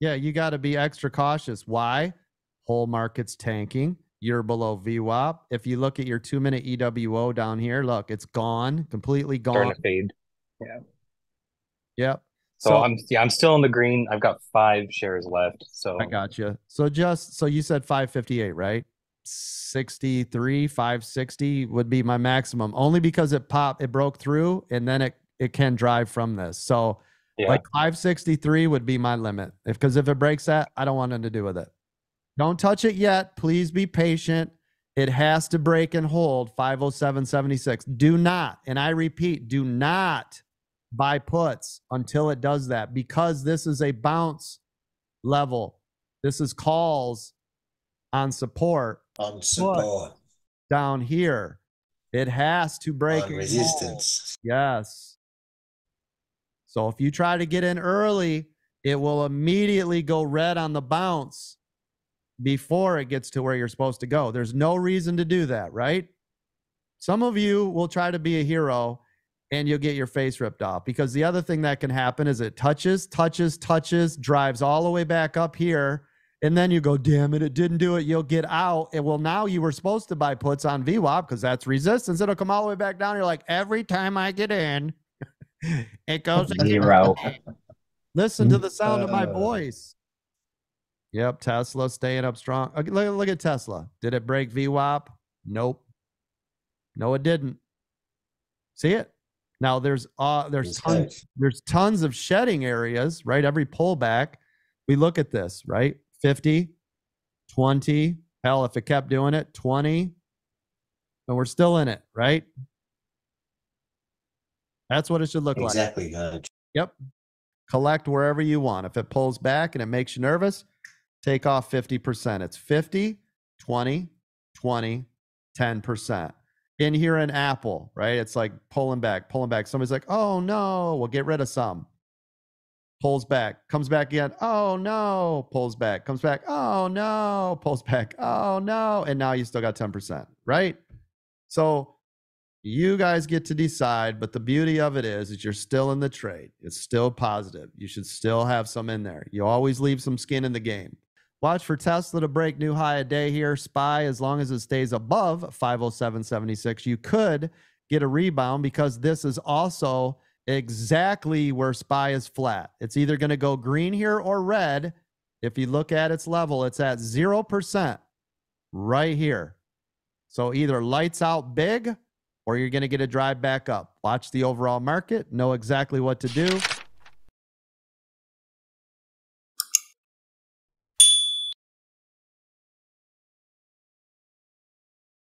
Yeah, you got to be extra cautious. Why? Whole market's tanking. You're below VWAP. If you look at your 2-minute EWO down here, look, it's gone, completely Starting gone. to fade. Yeah. Yep. So So I'm still in the green. I've got 5 shares left. I So got you. So you said 558, right? 63, 560 would be my maximum, only because it broke through, and then it can drive from this. So yeah. like 563 would be my limit. Because if it breaks that, I don't want nothing to do with it. Don't touch it yet. Please be patient. It has to break and hold 507.76. Do not, and I repeat, do not buy puts until it does that, because this is a bounce level. This is calls on support. On But support. down here, it has to break On and hold. resistance. Yes. So if you try to get in early, it will immediately go red on the bounce before it gets to where you're supposed to go. There's no reason to do that, right? Some of you will try to be a hero and you'll get your face ripped off, because the other thing that can happen is it touches, drives all the way back up here. And then you go, damn it, it didn't do it. You'll get out. And well, now you were supposed to buy puts on VWAP because that's resistance. It'll come all the way back down. You're like, every time I get in, it goes Zero. Listen to the sound of my voice. Yep, Tesla staying up strong. Look at Tesla. Did it break VWAP? Nope. No, it didn't. See it? Now there's tons of shedding areas, right? Every pullback. We look at this, right? 50, 20. Hell, if it kept doing it, 20. And we're still in it, right? That's what it should look like. Exactly. Yep. Collect wherever you want. If it pulls back and it makes you nervous, take off 50%. It's 50, 20, 20, 10%. In here in Apple, right? It's like pulling back. Somebody's like, oh no, we'll get rid of some. Pulls back, comes back again. Oh no, pulls back, comes back. Oh no, pulls back. Oh no. And now you still got 10%, right? So you guys get to decide, but the beauty of it is you're still in the trade. It's still positive. You should still have some in there. You always leave some skin in the game. Watch for Tesla to break new high a day here. SPY, as long as it stays above 507.76, you could get a rebound, because this is also exactly where SPY is flat. It's either going to go green here or red. If you look at its level, it's at 0% right here. So either lights out big, or you're going to get a drive back up. Watch the overall market, know exactly what to do.